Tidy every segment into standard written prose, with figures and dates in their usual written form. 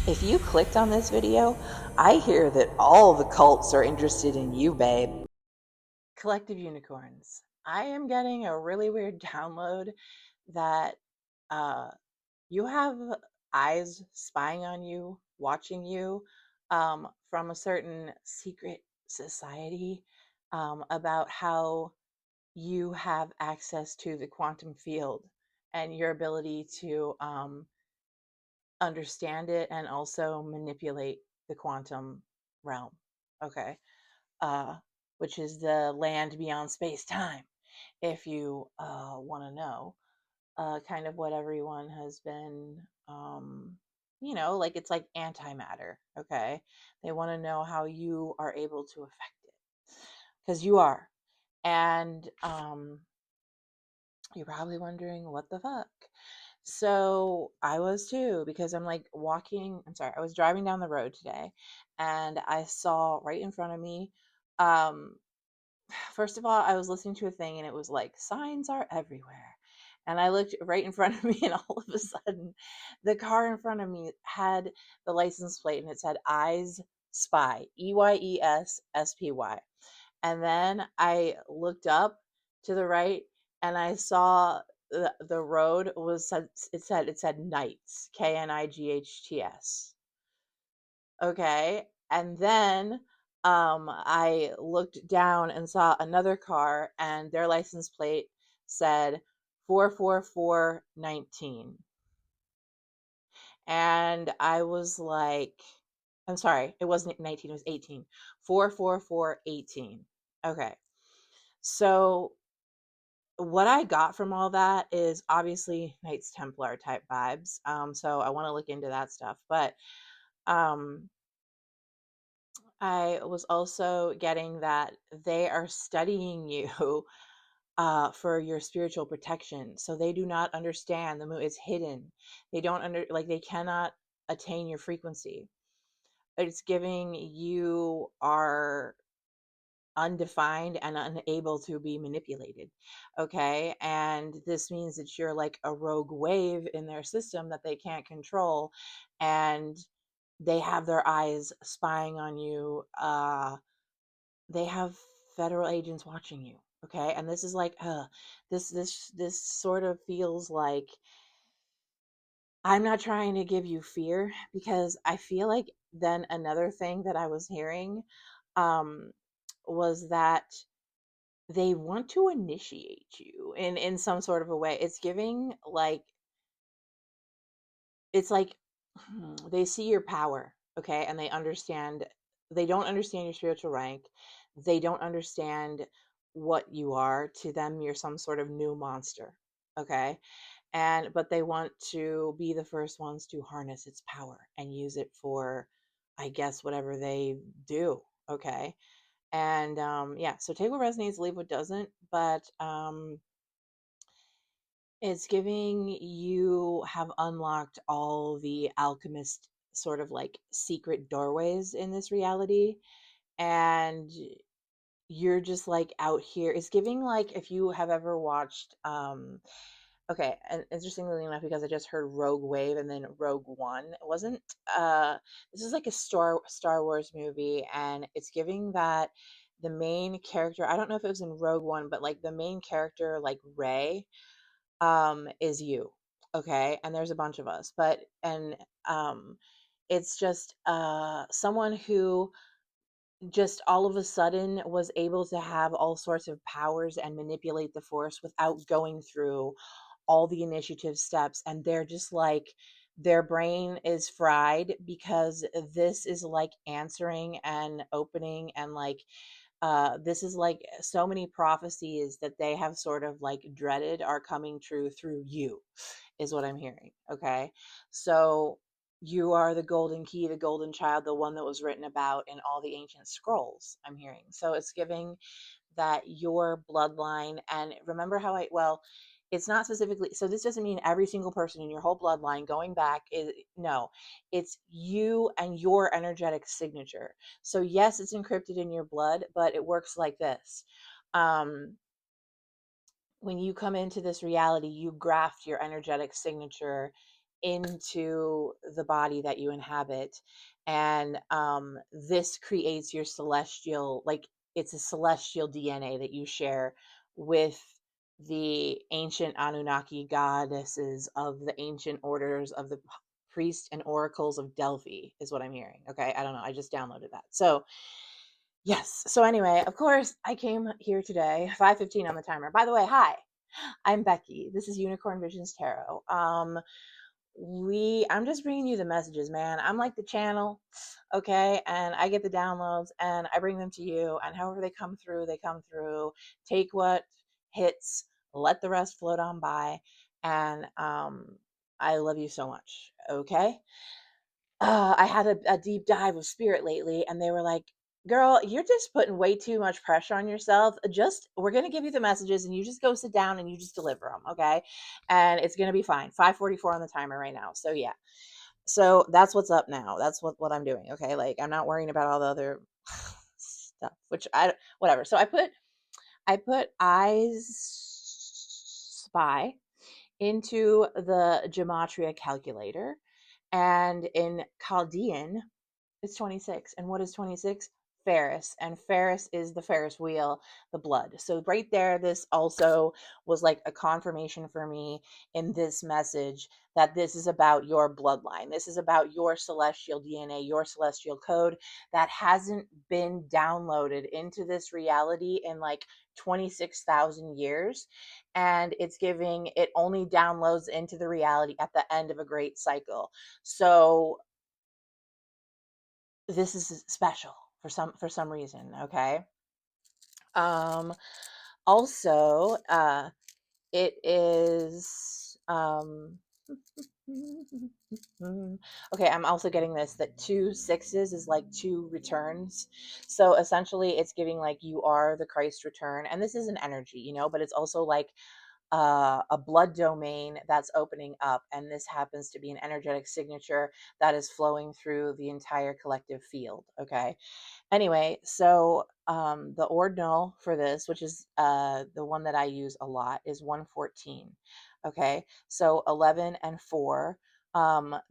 If you clicked on this video, I hear that all the cults are interested in you, babe. Collective Unicorns. I am getting a really weird download that uh, you have eyes spying on you, watching you from a certain secret society about how you have access to the quantum field and your ability to understand it and also manipulate the quantum realm. Okay. Uh, which is the land beyond space time, if you want to know. Kind of what everyone has been, like it's like antimatter. Okay. They want to know how you are able to affect it because you are. And you're probably wondering, what the fuck? So I was too, because I was driving down the road today and I saw right in front of me. Um, First of all, I was listening to a thing and it was like, signs are everywhere. And I looked right in front of me, and all of a sudden, the car in front of me had the license plate and it said Eyes Spy, EYESSPY. And then I looked up to the right and I saw the road it said Knights, KNIGHTS. Okay. And then I looked down and saw another car and their license plate said 44419. And I was like, I'm sorry, it wasn't 19, it was 18. 44418. Okay. So what I got from all that is obviously Knights Templar type vibes. So I want to look into that stuff. But um, I was also getting that they are studying you for your spiritual protection. So they do not understand the moon is hidden. They don't they cannot attain your frequency. It's giving you are undefined and unable to be manipulated. Okay. And this means that you're like a rogue wave in their system that they can't control. And they have their eyes spying on you. They have federal agents watching you. Okay. And this is like, this sort of feels like, I'm not trying to give you fear, because I feel like then another thing that I was hearing um, was that they want to initiate you in some sort of a way. It's giving like, it's like they see your power, okay, and they don't understand your spiritual rank. They don't understand what you are. To them, you're some sort of new monster, okay? And but they want to be the first ones to harness its power and use it for, I guess, whatever they do, okay? And yeah, so take what resonates, leave what doesn't. But it's giving you have unlocked all the alchemist sort of like secret doorways in this reality. And you're just like out here. It's giving like, if you have ever watched okay, and interestingly enough, because I just heard Rogue Wave and then Rogue One, it wasn't this is like a Star Wars movie, and it's giving that the main character, I don't know if it was in Rogue One, but like the main character, like Rey, is you. Okay. And there's a bunch of us, but and it's just someone who just all of a sudden was able to have all sorts of powers and manipulate the force without going through all the initiative steps. And they're just like, their brain is fried, because this is like answering and opening, and like this is like so many prophecies that they have sort of like dreaded are coming true through you, is what I'm hearing. Okay. So you are the golden key, the golden child, the one that was written about in all the ancient scrolls, I'm hearing. So it's giving that your bloodline, and remember how well, it's not specifically, so this doesn't mean every single person in your whole bloodline going back is, no, it's you and your energetic signature. So yes, it's encrypted in your blood, but it works like this. Um, when you come into this reality, you graft your energetic signature into the body that you inhabit. And this creates your celestial, like it's a celestial DNA that you share with the ancient Anunnaki goddesses of the ancient orders of the priests and oracles of Delphi, is what I'm hearing. Okay, I don't know. I just downloaded that. So yes. So anyway, of course, I came here today, 5:15 on the timer. By the way, hi. I'm Becky. This is Unicorn Visions Tarot. I'm just bringing you the messages, man. I'm like the channel, okay? And I get the downloads and I bring them to you, and however they come through, they come through. Take what hits, let the rest float on by. And I love you so much, okay? I had a deep dive of spirit lately, and they were like, girl, you're just putting way too much pressure on yourself. Just, we're going to give you the messages and you just go sit down and you just deliver them. Okay. And it's going to be fine. 5:44 on the timer right now. So yeah. So that's what's up now. That's what I'm doing. Okay. Like, I'm not worrying about all the other stuff, which whatever. So I put eyes spy into the Gematria calculator, and in Chaldean, it's 26. And what is 26? Ferris. And Ferris is the Ferris wheel, the blood. So, right there, this also was like a confirmation for me in this message that this is about your bloodline. This is about your celestial DNA, your celestial code that hasn't been downloaded into this reality in like 26,000 years. And it only downloads into the reality at the end of a great cycle. So, this is special for some reason. Okay. um Also, it is okay, I'm also getting this, that 2 6s is like 2 returns. So essentially it's giving like you are the Christ return, and this is an energy, but it's also like a blood domain that's opening up, and this happens to be an energetic signature that is flowing through the entire collective field. Okay. Anyway, so the ordinal for this, which is the one that I use a lot, is 114. Okay, so 11 and 4.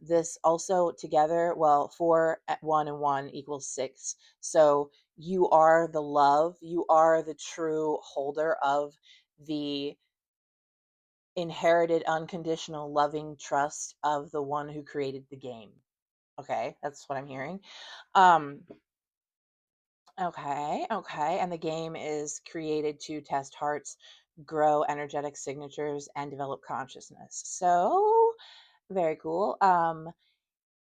This also together, well, 4 at 1 and 1 equals 6. So you are the love, you are the true holder of the inherited unconditional loving trust of the one who created the game. Okay, that's what I'm hearing. Um, okay. And the game is created to test hearts, grow energetic signatures, and develop consciousness. So, very cool.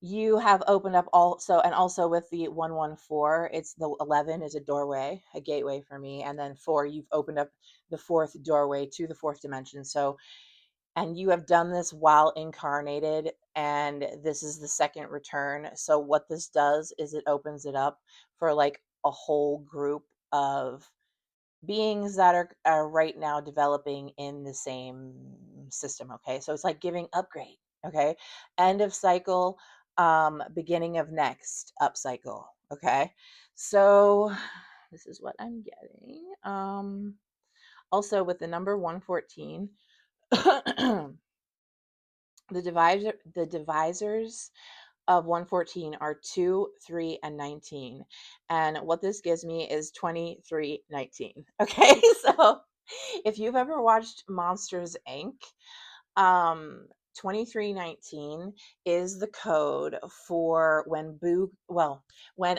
You have opened up also, and also with the 114, it's the 11 is a doorway, a gateway for me. And then 4, you've opened up the fourth doorway to the fourth dimension. So, and you have done this while incarnated, and this is the second return. So what this does is it opens it up for like a whole group of beings that are right now developing in the same system. Okay, so it's like giving upgrade. Okay, end of cycle, beginning of next up cycle. Okay, so this is what I'm getting. Also with the number 114, the divisors of 114 are 2, 3, and 19. And what this gives me is 2319. Okay, so if you've ever watched Monsters Inc., um 2319 is the code for when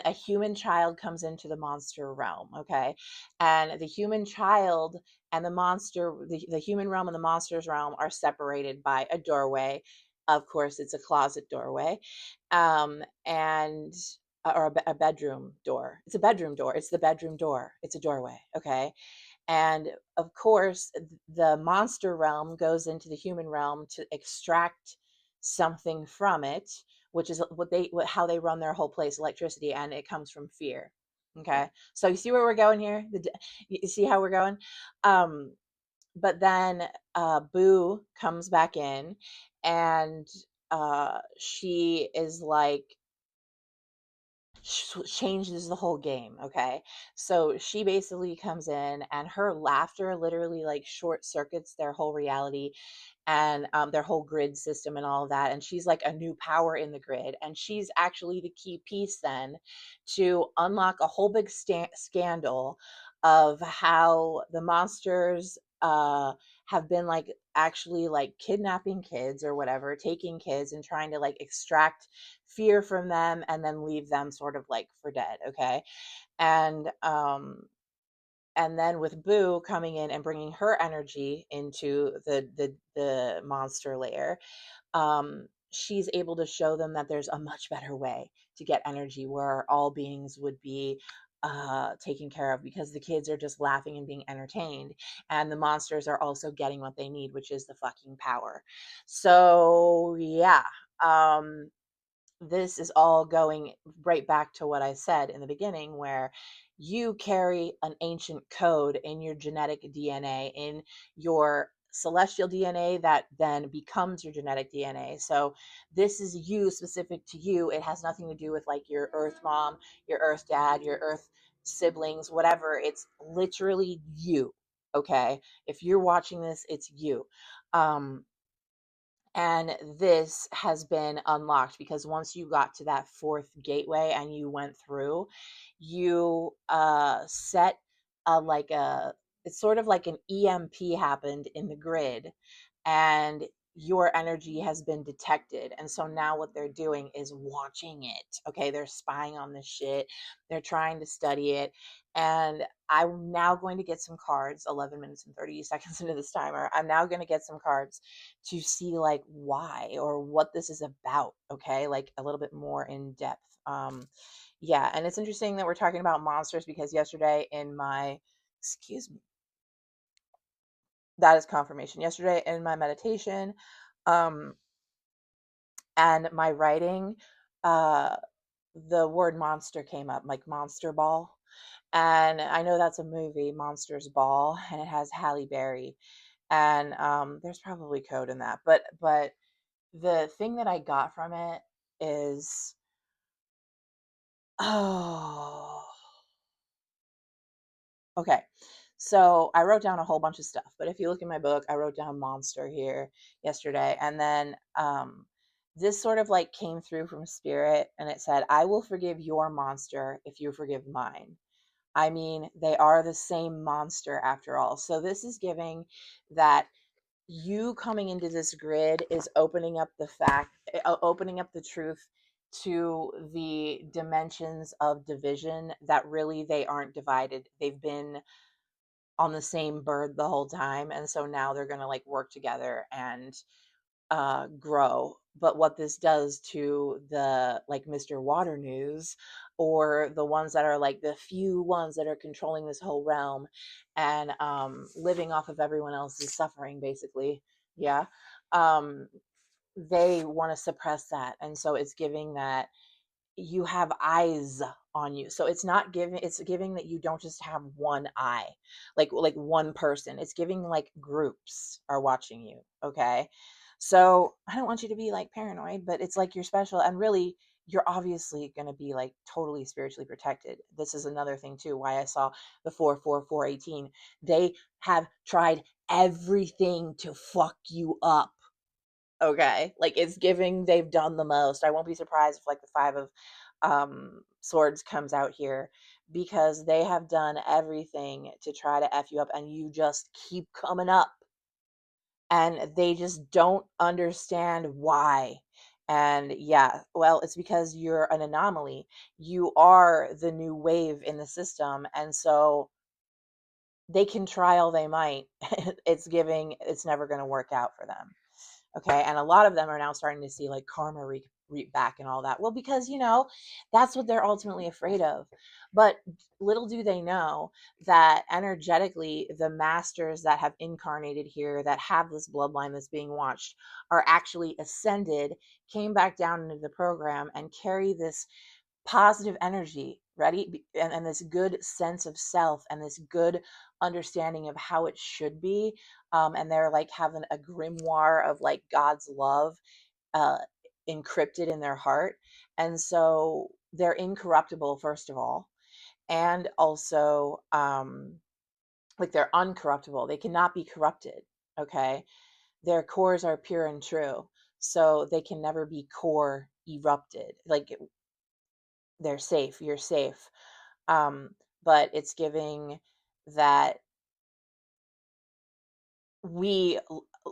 a human child comes into the monster realm. Okay, and the human child and the human realm and the monsters realm are separated by a doorway. Of course, it's a closet doorway, and or a bedroom door. It's a bedroom door. It's the bedroom door. It's a doorway. Okay, and of course, the monster realm goes into the human realm to extract something from it, which is how they run their whole place, electricity, and it comes from fear. Okay, so you see where we're going here. You see how we're going. But then Boo comes back in, and she is like, changes the whole game. Okay, so she basically comes in, and her laughter literally like short circuits their whole reality, and their whole grid system and all of that. And she's like a new power in the grid, and she's actually the key piece then to unlock a whole big scandal of how the monsters have been like actually like kidnapping kids or whatever, taking kids and trying to like extract fear from them and then leave them sort of like for dead. Okay, and and then with Boo coming in and bringing her energy into the monster layer, she's able to show them that there's a much better way to get energy where all beings would be taken care of, because the kids are just laughing and being entertained, and the monsters are also getting what they need, which is the fucking power. So yeah, um this is all going right back to what I said in the beginning, where you carry an ancient code in your genetic DNA, in your celestial DNA that then becomes your genetic DNA. So this is you, specific to you. It has nothing to do with like your earth mom, your earth dad, your earth siblings, whatever. It's literally you. Okay? If you're watching this, it's you. Um and this has been unlocked because once you got to that fourth gateway and you went through, you set a like a it's sort of like an EMP happened in the grid, and your energy has been detected. And so now what they're doing is watching it. Okay, they're spying on this shit. They're trying to study it. And I'm now going to get some cards, 11 minutes and 30 seconds into this timer. I'm now going to get some cards to see like why or what this is about. Okay, like a little bit more in depth. Yeah, and it's interesting that we're talking about monsters because yesterday in my, excuse me, that is confirmation. Yesterday in my meditation, um and my writing, uh the word monster came up, like Monster Ball. And I know that's a movie, Monsters Ball, and it has Halle Berry. And there's probably code in that. But the thing that I got from it is, oh, okay. So I wrote down a whole bunch of stuff, but if you look in my book, I wrote down monster here yesterday. And then this sort of like came through from spirit, and it said, I will forgive your monster if you forgive mine. I mean, they are the same monster after all. So this is giving that you coming into this grid is opening up the truth to the dimensions of division, that really they aren't divided. They've been on the same bird the whole time, and so now they're going to like work together and grow. But what this does to the like Mr. Water News, or the ones that are like the few ones that are controlling this whole realm and living off of everyone else's suffering, basically, yeah, um, they want to suppress that. And so it's giving that you have eyes on you. So it's not giving, it's giving that you don't just have one eye, like one person. It's giving like groups are watching you. Okay, so I don't want you to be like paranoid, but it's like you're special, and really you're obviously going to be like totally spiritually protected. This is another thing too why I saw the 44418. They have tried everything to fuck you up. Okay, like it's giving they've done the most. I won't be surprised if like the five of swords comes out here, because they have done everything to try to f you up, and you just keep coming up, and they just don't understand why. And yeah, well, it's because you're an anomaly. You are the new wave in the system, and so they can try all they might. It's giving it's never going to work out for them. Okay, and a lot of them are now starting to see like karma reap back and all that. Well, because that's what they're ultimately afraid of. But little do they know that energetically the masters that have incarnated here, that have this bloodline that's being watched, are actually ascended, came back down into the program, and carry this positive energy, ready, and this good sense of self, and this good understanding of how it should be. And they're like having a grimoire of like God's love uh encrypted in their heart. And so they're incorruptible, first of all, and also like they're uncorruptible. They cannot be corrupted. Okay, their cores are pure and true, so they can never be core erupted. Like they're safe. You're safe. Um, but it's giving that we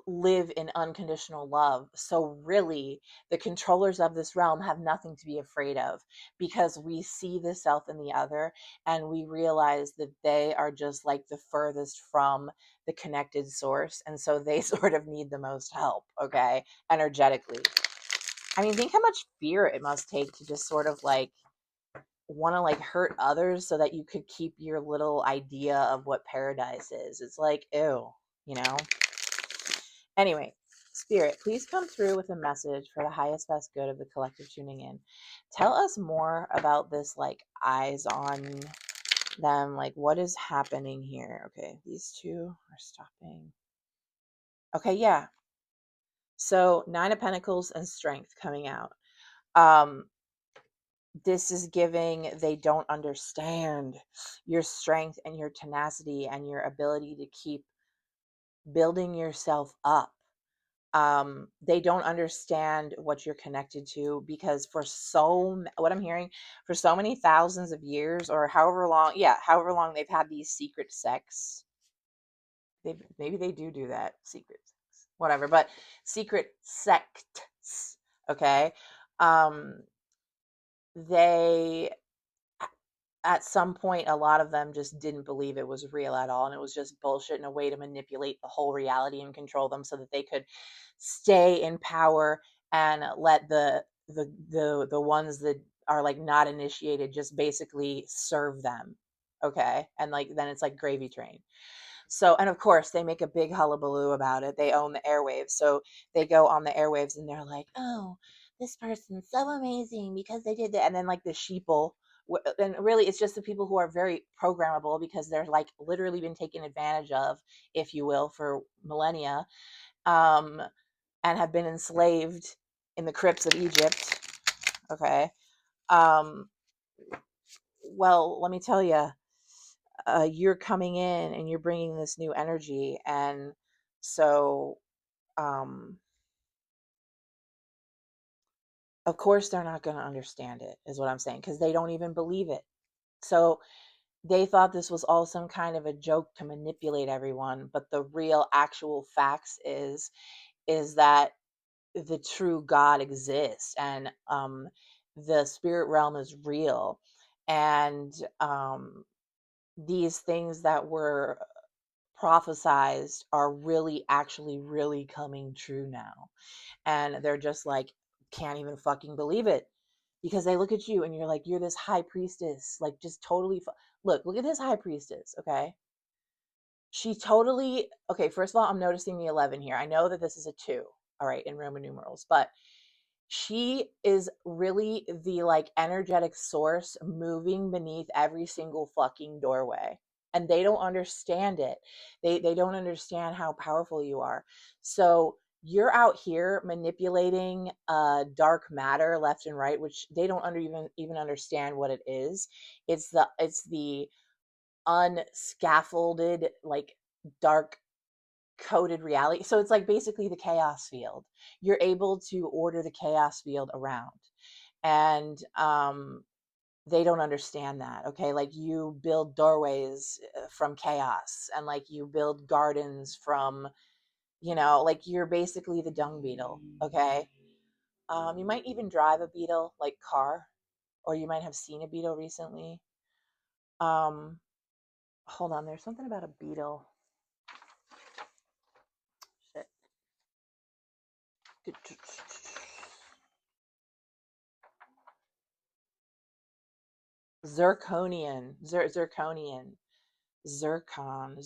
live in unconditional love. So, really, the controllers of this realm have nothing to be afraid of because we see the self in the other and we realize that they are just like the furthest from the connected source. And so they sort of need the most help, okay, energetically. I mean, think how much fear it must take to just sort of like want to like hurt others so that you could keep your little idea of what paradise is. It's like, ew, you know? Anyway, Spirit, please come through with a message for the highest, best good of the collective tuning in. Tell us more about this, like, eyes on them. Like, what is happening here? Okay, these two are stopping. Okay, yeah. So, Nine of Pentacles and Strength coming out. This is giving they don't understand your strength and your tenacity and your ability to keep building yourself up. They don't understand what you're connected to because for what I'm hearing, for so many thousands of years or however long, yeah, however long they've had these secret sects. Maybe they do that, secret sex, whatever, but secret sects, okay. They at some point, a lot of them just didn't believe it was real at all. And it was just bullshit and a way to manipulate the whole reality and control them so that they could stay in power and let the ones that are like not initiated just basically serve them. Okay. And like then it's like gravy train. So, and of course, they make a big hullabaloo about it. They own the airwaves. So they go on the airwaves and they're like, oh, this person's so amazing because they did that. And then, like, the sheeple, and really, it's just the people who are very programmable because they're like literally been taken advantage of, if you will, for millennia, um, and have been enslaved in the crypts of Egypt. Okay. Um, well, let me tell you, you're coming in and you're bringing this new energy. And so, um, of course, they're not going to understand it, is what I'm saying, because they don't even believe it. So they thought this was all some kind of a joke to manipulate everyone. But the real actual facts is that the true God exists and the spirit realm is real. And these things that were prophesized are really actually really coming true now, and they're just like can't even fucking believe it because they look at you and you're like you're this high priestess, like just totally look at this high priestess. Okay, she totally, okay, first of all, I'm noticing the 11 here. I know that this is a 2, all right, in Roman numerals, but she is really the like energetic source moving beneath every single fucking doorway. And they don't understand it. They don't understand how powerful you are. So you're out here manipulating dark matter left and right, which they don't even understand what it is. It's the unscaffolded, like, dark coded reality. So it's like basically the chaos field. You're able to order the chaos field around. And they don't understand that. Okay, like you build doorways from chaos, and like you build gardens from, like you're basically the dung beetle. Okay, you might even drive a beetle, like car, or you might have seen a beetle recently. um Hold on, there's something about a beetle. Shit. Zirconian, zirconian, zircon.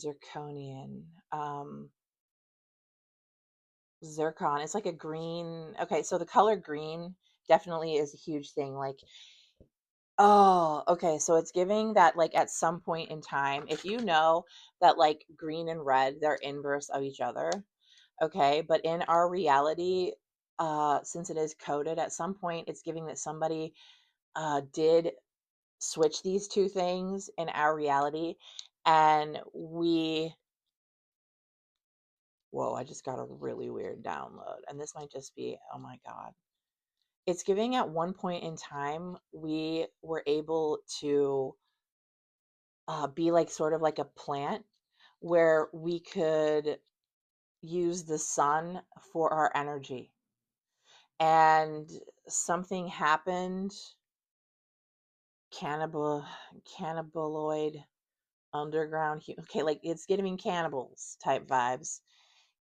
It's like a green. Okay, so the color green definitely is a huge thing. Like, oh, okay, so it's giving that like at some point in time, if you know that like green and red, they're inverse of each other. Okay, but in our reality, since it is coded, at some point it's giving that somebody did switch these two things in our reality, and whoa, I just got a really weird download, and this might just be, oh my God. It's giving at one point in time, we were able to be like sort of like a plant where we could use the sun for our energy. And something happened, cannibal, cannibaloid, underground, okay, like it's giving cannibals type vibes,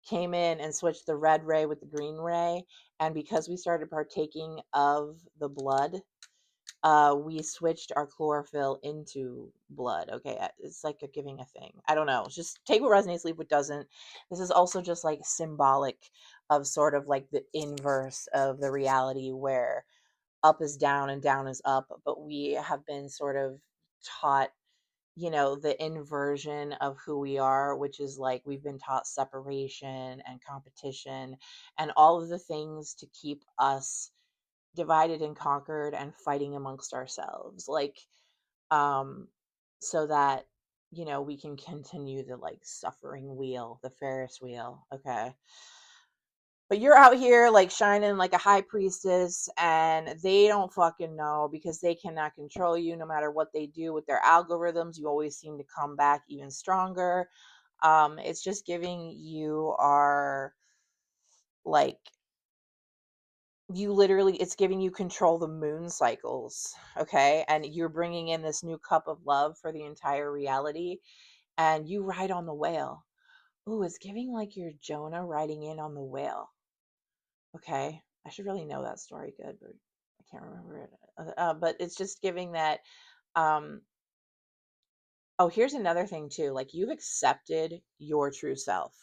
came in and switched the red ray with the green ray. And because we started partaking of the blood, we switched our chlorophyll into blood. Okay, it's like a giving a thing. I don't know. Just take what resonates, leave what doesn't. This is also just like symbolic of sort of like the inverse of the reality where up is down and down is up. But we have been sort of taught, the inversion of who we are, which is like we've been taught separation and competition and all of the things to keep us divided and conquered and fighting amongst ourselves, like um so that we can continue the like suffering wheel, the Ferris wheel. Okay, but you're out here like shining like a high priestess, and they don't fucking know because they cannot control you. No matter what they do with their algorithms, you always seem to come back even stronger. It's just giving you are like, you literally, it's giving you control the moon cycles. Okay, and you're bringing in this new cup of love for the entire reality, and you ride on the whale. Ooh, it's giving like you're Jonah riding in on the whale. Okay, I should really know that story good, but I can't remember it. But it's just giving that. um oh, here's another thing too, like you've accepted your true self.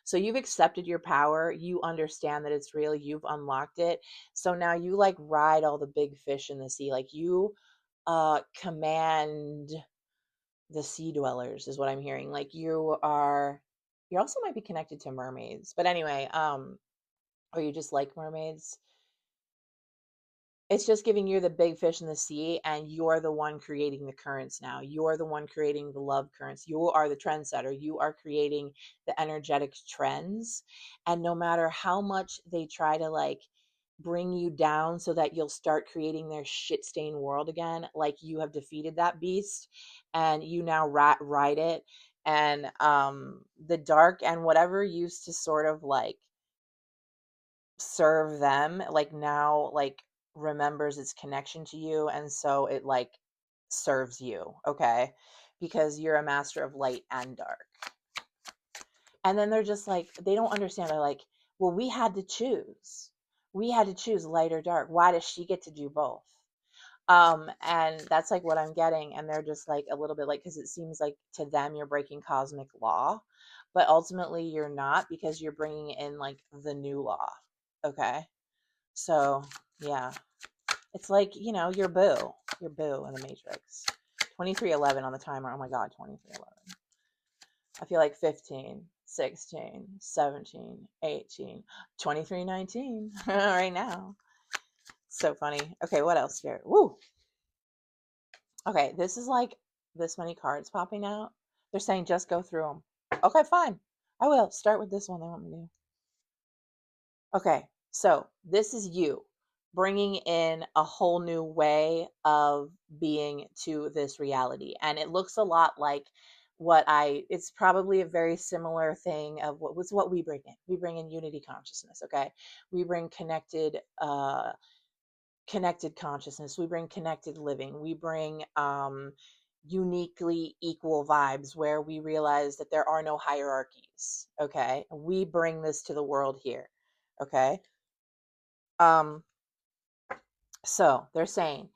So you've accepted your power, you understand that it's real, you've unlocked it. So now you like ride all the big fish in the sea. Like you command the sea dwellers is what I'm hearing. Like you also might be connected to mermaids. But anyway, or you just like mermaids. It's just giving you the big fish in the sea, and you're the one creating the currents now. You're the one creating the love currents. You are the trendsetter. You are creating the energetic trends. And no matter how much they try to like bring you down so that you'll start creating their shit stained world again, like you have defeated that beast and you now ride it. And the dark and whatever used to sort of like serve them, like now like remembers its connection to you, and so it like serves you. Okay, because you're a master of light and dark. And then they're just like, they don't understand. They're like, well, we had to choose light or dark. Why does she get to do both? And that's like what I'm getting. And they're just like a little bit like, because it seems like to them you're breaking cosmic law, but ultimately you're not, because you're bringing in like the new law. Okay, so yeah, it's like, your boo in the Matrix. 2311 on the timer. Oh my God, 2311. I feel like 15, 16, 17, 18, 2319 right now. So funny. Okay, what else here? Woo. Okay, this is like this many cards popping out. They're saying just go through them. Okay, fine. I will. Start with this one they want me to. Okay, so this is you bringing in a whole new way of being to this reality. And it looks a lot like it's probably a very similar thing of what we bring in. We bring in unity consciousness, okay? We bring connected consciousness. We bring connected living. We bring uniquely equal vibes where we realize that there are no hierarchies, okay? We bring this to the world here, okay? Um, so they're saying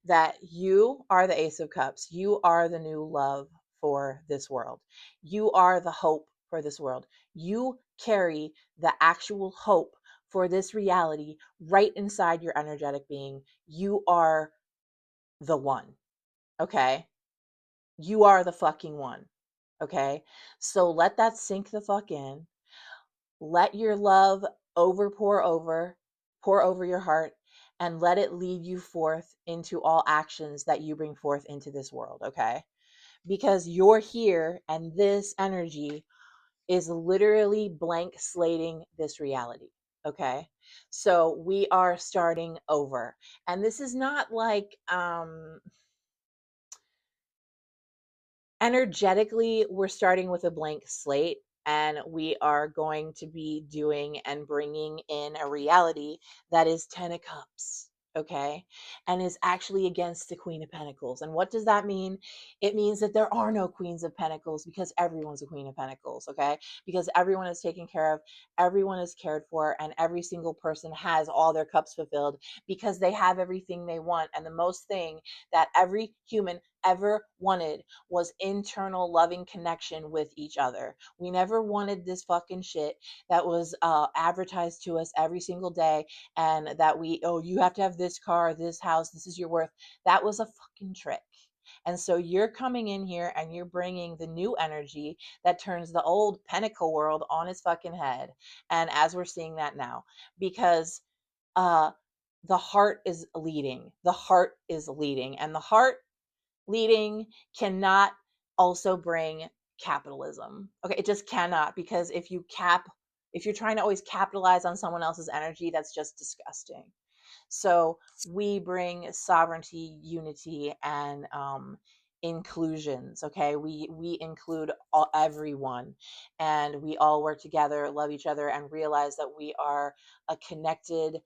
that you are the Ace of Cups. You are the new love for this world. You are the hope for this world. You carry the actual hope for this reality right inside your energetic being. You are the one. Okay. You are the fucking one. Okay. So let that sink the fuck in. Let your love pour over your heart, and let it lead you forth into all actions that you bring forth into this world, okay? Because you're here and this energy is literally blank slating this reality. Okay. So we are starting over. And this is not like energetically, we're starting with a blank slate and we are going to be doing and bringing in a reality that is 10 of cups, okay, and is actually against the Queen of Pentacles. And what does that mean? It means that there are no Queens of Pentacles because everyone's a Queen of Pentacles, okay, because everyone is taken care of, everyone is cared for, and every single person has all their cups fulfilled because they have everything they want. And the most thing that every human ever wanted was internal loving connection with each other. We never wanted this fucking shit that was advertised to us every single day, and that we, oh, you have to have this car, this house, this is your worth. That was a fucking trick. And so you're coming in here and you're bringing the new energy that turns the old pentacle world on its fucking head. And as we're seeing that now, because uh the heart is leading. The heart is leading. And the heart leading cannot also bring capitalism. Okay, it just cannot, because if you're trying to always capitalize on someone else's energy, that's just disgusting. So we bring sovereignty, unity, and inclusions. Okay, we include everyone, and we all work together, love each other, and realize that we are a connected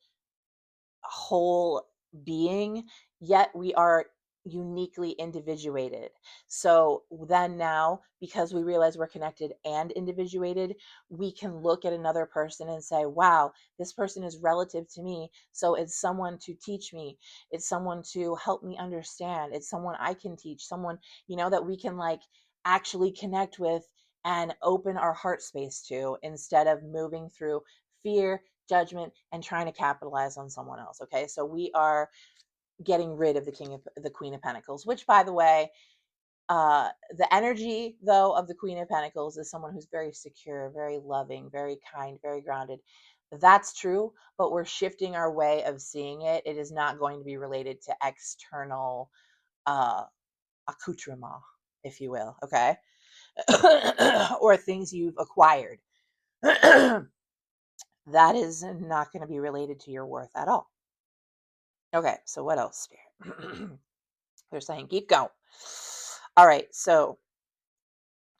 whole being, yet we are uniquely individuated. So then now, because we realize we're connected and individuated, we can look at another person and say, wow, this person is relative to me. So it's someone to teach me. It's someone to help me understand. It's someone I can teach, someone, that we can like actually connect with and open our heart space to, instead of moving through fear, judgment, and trying to capitalize on someone else. Okay, so we are getting rid of the Queen of Pentacles, which, by the way, the energy though of the Queen of Pentacles is someone who's very secure, very loving, very kind, very grounded. That's true, but we're shifting our way of seeing it. It is not going to be related to external uh accoutrement, if you will, okay? Or things you've acquired. That is not going to be related to your worth at all. Okay, so what else, Spirit? They're saying keep going. All right, so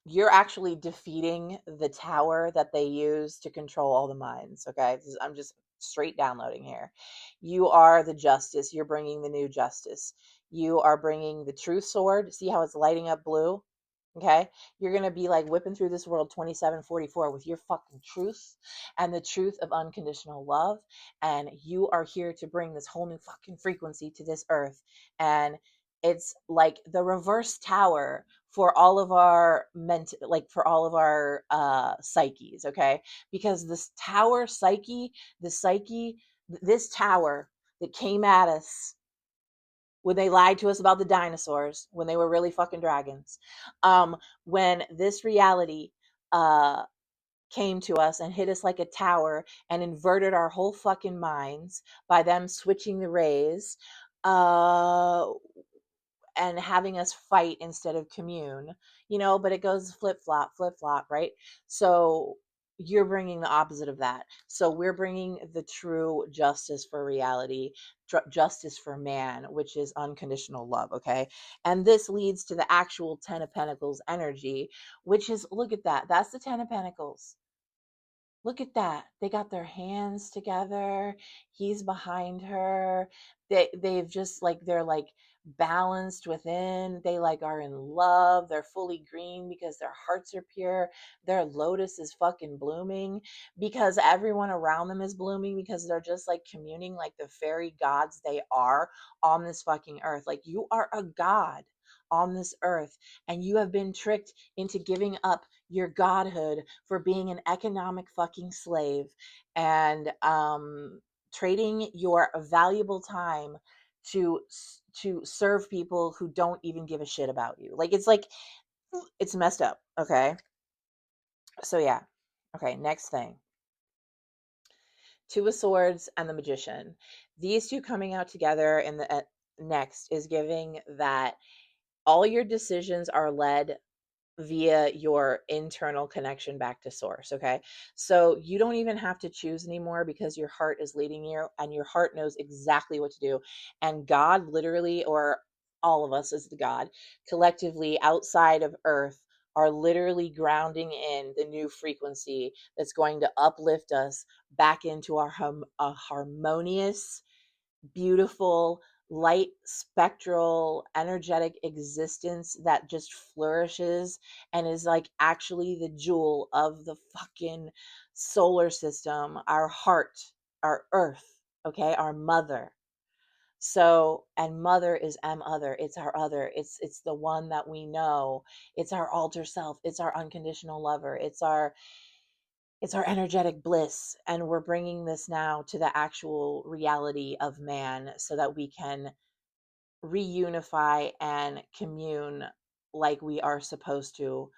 you're actually defeating the tower that they use to control all the minds. Okay, I'm just straight downloading here. You are the justice. You're bringing the new justice. You are bringing the truth sword. See how it's lighting up blue? Okay, you're gonna be like whipping through this world 2744 with your fucking truth and the truth of unconditional love. And you are here to bring this whole new fucking frequency to this earth. And it's like the reverse tower for all of our for all of our psyches, okay? Because this tower psyche, this tower that came at us when they lied to us about the dinosaurs, when they were really fucking dragons, when this reality uh came to us and hit us like a tower and inverted our whole fucking minds by them switching the rays, uh and having us fight instead of commune, but it goes flip flop, right? So you're bringing the opposite of that. So we're bringing the true justice for reality, justice for man, which is unconditional love, okay? And this leads to the actual 10 of Pentacles energy, which is, look at that. That's the 10 of Pentacles. Look at that. They got their hands together. He's behind her. They've just like, they're like balanced within. They like are in love. They're fully green because their hearts are pure. Their lotus is fucking blooming because everyone around them is blooming, because they're just like communing like the fairy gods they are on this fucking earth. Like, you are a god on this earth, and you have been tricked into giving up your godhood for being an economic fucking slave, and trading your valuable time to serve people who don't even give a shit about you. Like it's messed up. Okay, so yeah. Okay, next thing. Two of Swords and the Magician. these two coming out together in the next is giving that all your decisions are led via your internal connection back to source. Okay. So you don't even have to choose anymore because your heart is leading you and your heart knows exactly what to do. And God literally, or all of us as the God collectively outside of earth, are literally grounding in the new frequency that's going to uplift us back into our a harmonious, beautiful, light, spectral, energetic existence that just flourishes and is like actually the jewel of the fucking solar system, our heart, our earth, okay, our mother. So, and mother is other, it's our other, it's the one that we know, it's our alter self, it's our unconditional lover, it's our energetic bliss, and we're bringing this now to the actual reality of man so that we can reunify and commune like we are supposed to,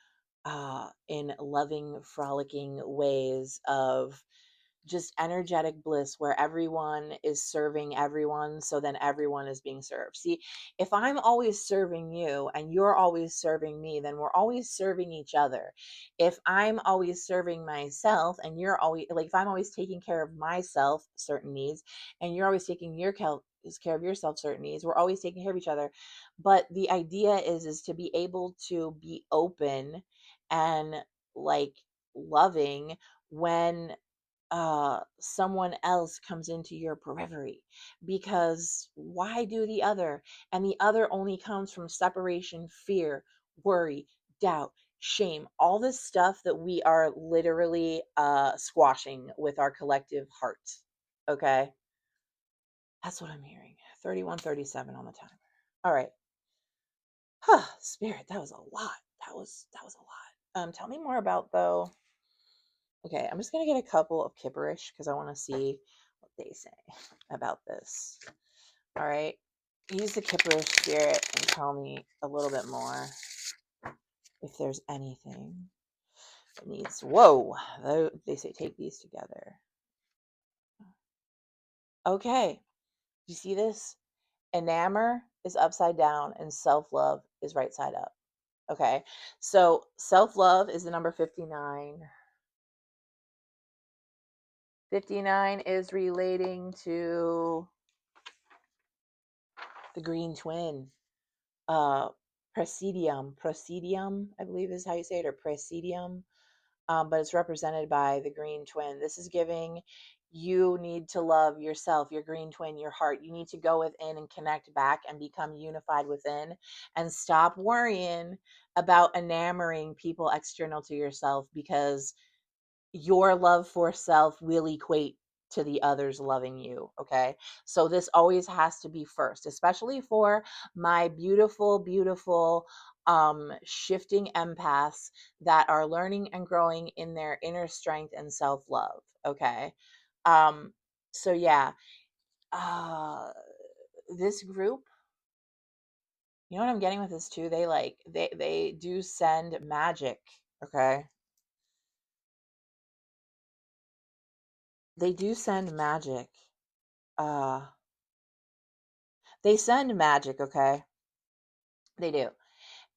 in loving frolicking ways of just energetic bliss where everyone is serving everyone, so then everyone is being served. See, if I'm always serving you and you're always serving me, then we're always serving each other. If I'm always serving myself and you're always like, if I'm always taking care of myself certain needs and you're always taking care of yourself certain needs, we're always taking care of each other. But the idea is to be able to be open and like loving when someone else comes into your periphery, because why do the other? And the other only comes from separation, fear, worry, doubt, shame, all this stuff that we are literally squashing with our collective heart. Okay, that's what I'm hearing. 31:37 on the timer. All right. Huh, spirit, that was a lot. That was a lot. Tell me more about though. Okay, I'm just gonna get a couple of kipperish because I want to see what they say about this. All right, use the kipperish spirit and tell me a little bit more if there's anything that needs. Whoa, they say take these together. Okay, you see this? Enamor is upside down and self love is right side up. Okay, so self love is the number 59. 59 is relating to the green twin. uh Presidium, I believe is how you say it, or Presidium. But it's represented by the green twin. This is giving you need to love yourself, your green twin, your heart. You need to go within and connect back and become unified within, and stop worrying about enamoring people external to yourself, because your love for self will equate to the others loving you. Okay. So this always has to be first, especially for my beautiful, beautiful, shifting empaths that are learning and growing in their inner strength and self love. Okay. Um, so yeah, uh, this group, you know what I'm getting with this too? They do send magic. Okay. They do send magic. Uh, They send magic, okay? They do.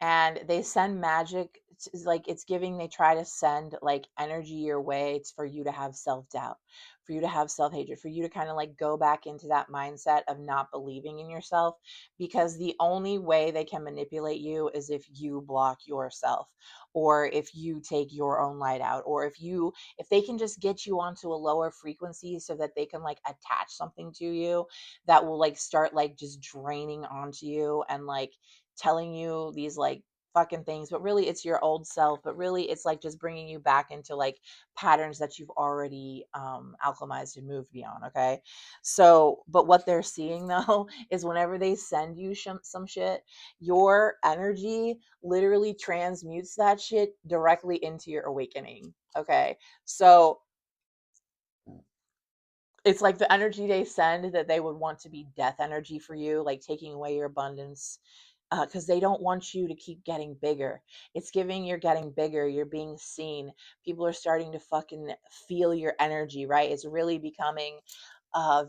And they send magic. It's like it's giving, they try to send like energy your way. It's for you to have self-doubt, for you to have self-hatred, for you to kind of like go back into that mindset of not believing in yourself, because the only way they can manipulate you is if you block yourself, or if you take your own light out, or if they can just get you onto a lower frequency so that they can like attach something to you that will like start like just draining onto you and like telling you these like fucking things, but really it's your old self, but really it's like just bringing you back into like patterns that you've already alchemized and moved beyond. Okay, so but what they're seeing though is whenever they send you some shit, your energy literally transmutes that shit directly into your awakening. Okay, so it's like the energy they send that they would want to be death energy for you, like taking away your abundance, because they don't want you to keep getting bigger. It's giving you're getting bigger, you're being seen. People are starting to fucking feel your energy, right? It's really becoming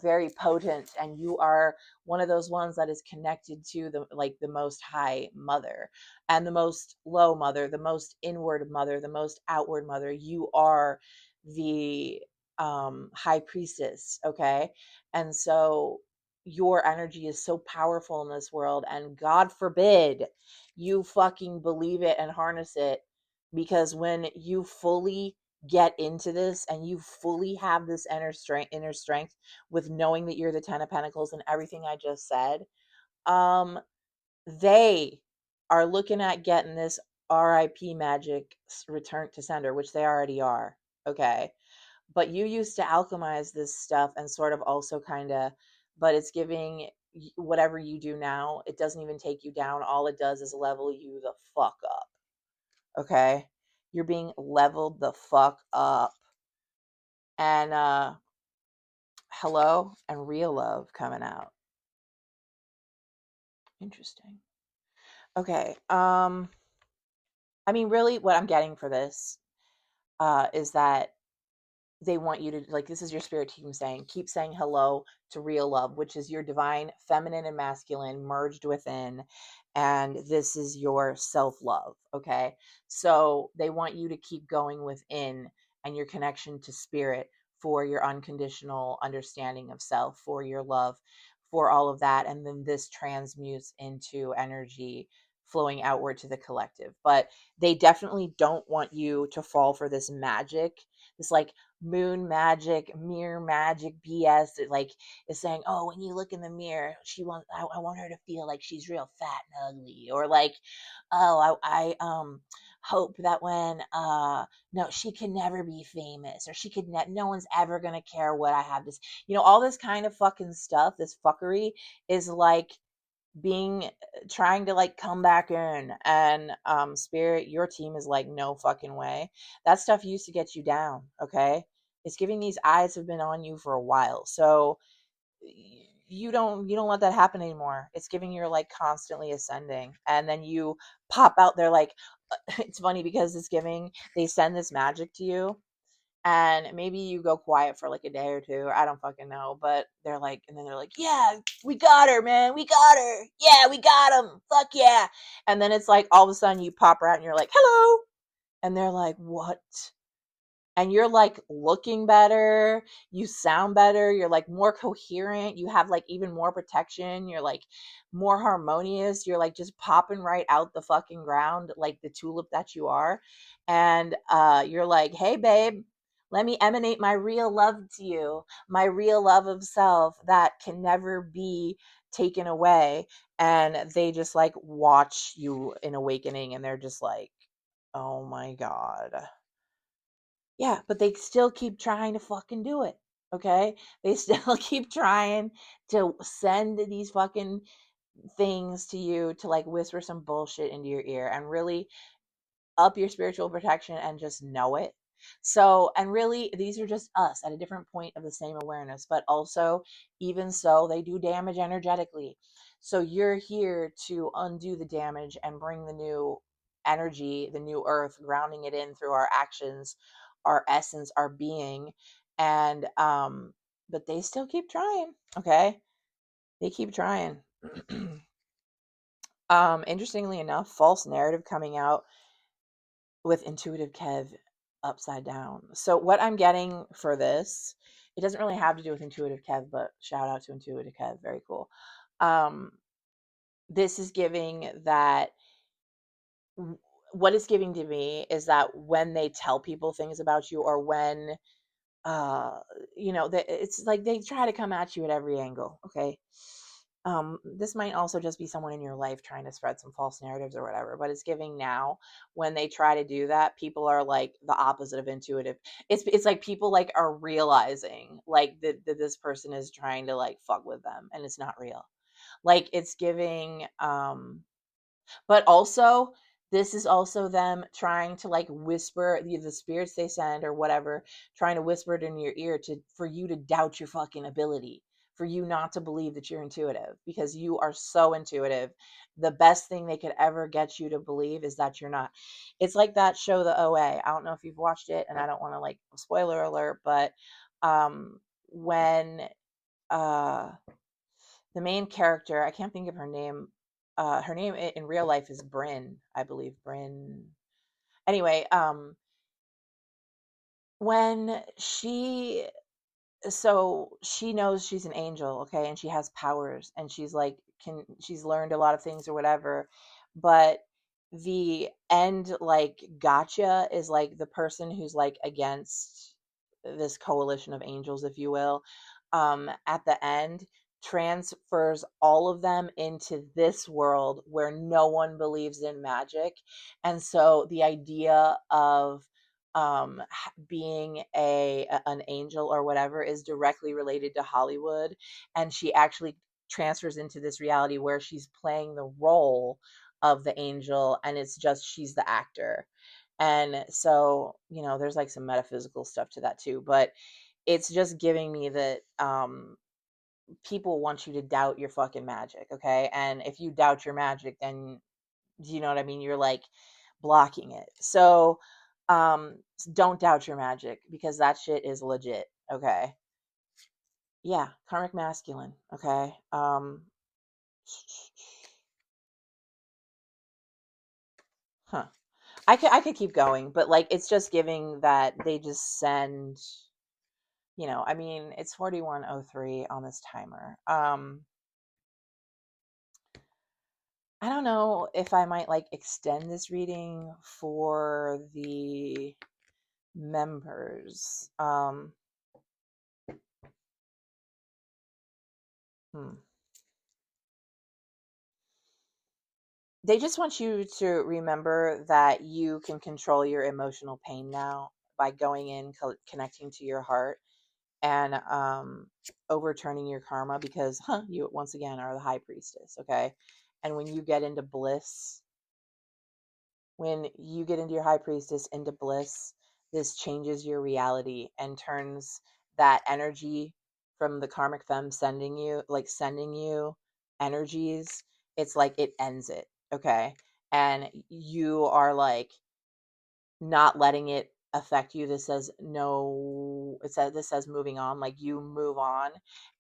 very potent, and you are one of those ones that is connected to the most high mother, and the most low mother, the most inward mother, the most outward mother. You are the high priestess, okay? And so your energy is so powerful in this world, and God forbid you fucking believe it and harness it, because when you fully get into this and you fully have this inner strength with knowing that you're the 10 of pentacles and everything I just said, um they are looking at getting this RIP magic return to sender, which they already are, okay? But you used to alchemize this stuff and sort of also kind of, but it's giving whatever you do now, it doesn't even take you down. All it does is level you the fuck up, okay? You're being leveled the fuck up. And hello and real love coming out. Interesting. Okay. I mean, really what I'm getting for this is that they want you to, like, this is your spirit team saying, keep saying hello to real love, which is your divine feminine and masculine merged within, and this is your self-love, okay? So they want you to keep going within and your connection to spirit, for your unconditional understanding of self, for your love, for all of that, and then this transmutes into energy flowing outward to the collective. But they definitely don't want you to fall for this magic, this like moon magic, mirror magic BS that like is saying, oh, when you look in the mirror, I want her to feel like she's real fat and ugly, or like, oh, I hope that when no, she can never be famous, or no one's ever gonna care what I have this, all this kind of fucking stuff. This fuckery is like being trying to like come back in, and spirit, your team is like, no fucking way. That stuff used to get you down, okay? It's giving these eyes have been on you for a while, so you don't let that happen anymore. It's giving you're like constantly ascending, and then you pop out there like it's funny because it's giving, they send this magic to you, and maybe you go quiet for like a day or two, I don't fucking know, but they're like, and then they're like, yeah, we got her, man, we got her, yeah, we got him, fuck yeah. And then it's like all of a sudden you pop her out and you're like, hello, and they're like, what? And you're like looking better, you sound better, you're like more coherent, you have like even more protection, you're like more harmonious, you're like just popping right out the fucking ground like the tulip that you are. And you're like, hey babe, let me emanate my real love to you, my real love of self that can never be taken away. And they just like watch you in awakening, and they're just like, oh my god. Yeah, but they still keep trying to fucking do it. Okay? They still keep trying to send these fucking things to you to like whisper some bullshit into your ear, and really up your spiritual protection and just know it. So, and really, these are just us at a different point of the same awareness, but also, even so, they do damage energetically. So, you're here to undo the damage and bring the new energy, the new earth, grounding it in through our actions, our essence, our being. And, but they still keep trying, okay? They keep trying. Interestingly enough, false narrative coming out with intuitive Kev upside down. So what I'm getting for this, it doesn't really have to do with intuitive Kev, but shout out to intuitive Kev, very cool. Um, this is giving that, what it's giving to me is that when they tell people things about you, or when uh it's like they try to come at you at every angle, okay? This might also just be someone in your life trying to spread some false narratives or whatever, but it's giving now, when they try to do that, people are like the opposite of intuitive. It's like people like are realizing like that this person is trying to like fuck with them, and it's not real. Like it's giving but also, this is also them trying to like whisper the spirits they send or whatever, trying to whisper it in your ear to for you to doubt your fucking ability, for you not to believe that you're intuitive, because you are so intuitive. The best thing they could ever get you to believe is that you're not. It's like that show, The OA. I don't know if you've watched it, and I don't want to like spoiler alert, but when uh the main character, I can't think of her name. Her name in real life is Bryn, I believe. Bryn. Anyway, when she knows she's an angel, okay, and she has powers, and she's learned a lot of things or whatever, but the end like gotcha is like the person who's like against this coalition of angels, if you will, at the end transfers all of them into this world where no one believes in magic. And so the idea of being an angel or whatever is directly related to Hollywood, and she actually transfers into this reality where she's playing the role of the angel, and it's just she's the actor. And so, there's like some metaphysical stuff to that too, but it's just giving me that people want you to doubt your fucking magic, okay? And if you doubt your magic, then you know what I mean? You're like blocking it. So don't doubt your magic because that shit is legit, okay? Yeah, karmic masculine, okay? Huh. I could keep going, but like it's just giving that they just send, I mean, it's 4103 on this timer. I don't know if I might like extend this reading for the members. Hmm. They just want you to remember that you can control your emotional pain now by going in, connecting to your heart, and overturning your karma because, you once again are the high priestess, okay? And when you get into your high priestess into bliss, this changes your reality and turns that energy from the karmic femme sending you energies. It's like it ends it, okay? And you are like not letting it affect you. This says no, this says moving on, like you move on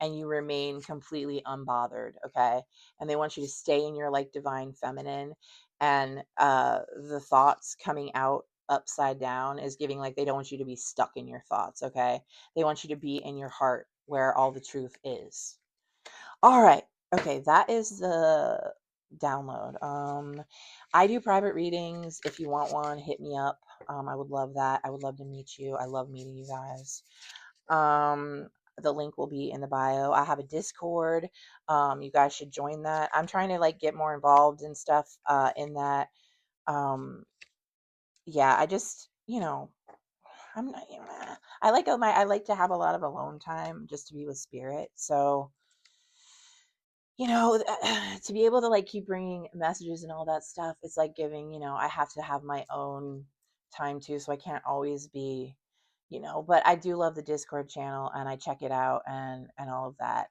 and you remain completely unbothered, okay? And they want you to stay in your like divine feminine, and the thoughts coming out upside down is giving like they don't want you to be stuck in your thoughts, okay? They want you to be in your heart where all the truth is. All right. Okay, that is the download. I do private readings. If you want one, hit me up. I would love that. I would love to meet you. I love meeting you guys. The link will be in the bio. I have a Discord. You guys should join that. I'm trying to like get more involved and stuff in that. Yeah, I just, I'm not, I like to have a lot of alone time just to be with spirit. So, to be able to like keep bringing messages and all that stuff, it's like giving, I have to have my own time too, so I can't always be, but I do love the Discord channel and I check it out and all of that.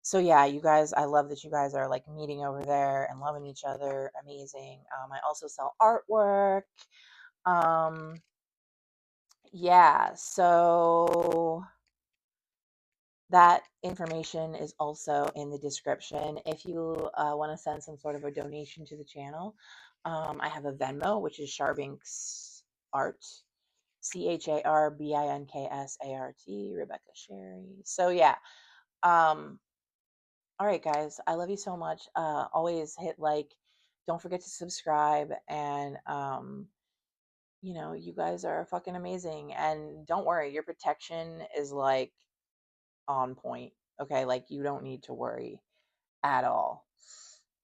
So yeah, you guys, I love that you guys are like meeting over there and loving each other. Amazing. I also sell artwork. Um, yeah, so that information is also in the description. If you want to send some sort of a donation to the channel, I have a Venmo, which is Charbinks Art, CharBinksArt, Rebecca Sherry. So yeah, all right, guys, I love you so much. Always hit like, don't forget to subscribe, and you guys are fucking amazing. And don't worry, your protection is like on point. Okay, like you don't need to worry at all.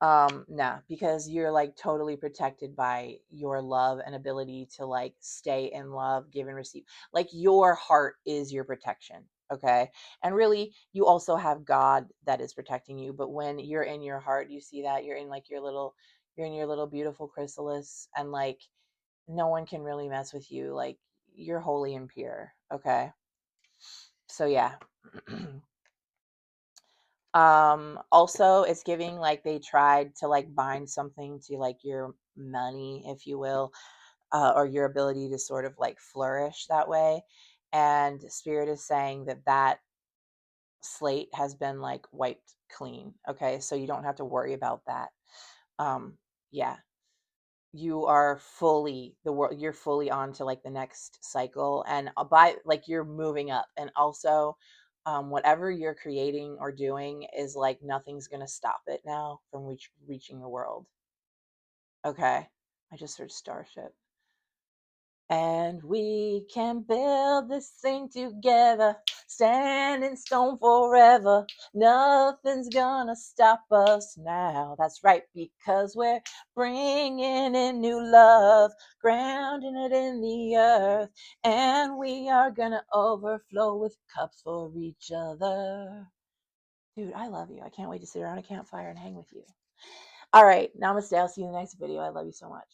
Nah, because you're like totally protected by your love and ability to like stay in love, give and receive. Like your heart is your protection, okay? And really, you also have God that is protecting you. But when you're in your heart, you see that you're in like you're in your little beautiful chrysalis, and like no one can really mess with you. Like you're holy and pure, okay? So yeah. Also it's giving like they tried to like bind something to like your money, if you will, or your ability to sort of like flourish that way. And spirit is saying that slate has been like wiped clean. Okay, so you don't have to worry about that. Yeah, you are fully the world. You're fully on to like the next cycle, and by like you're moving up, and also, whatever you're creating or doing is like nothing's gonna stop it now from reaching the world. Okay, I just heard starship. And we can build this thing together, stand in stone forever. Nothing's gonna stop us now. That's right, because we're bringing in new love, grounding it in the earth, and we are gonna overflow with cups for each other. Dude, I love you. I can't wait to sit around a campfire and hang with you. All right, namaste. I'll see you in the next video. I love you so much.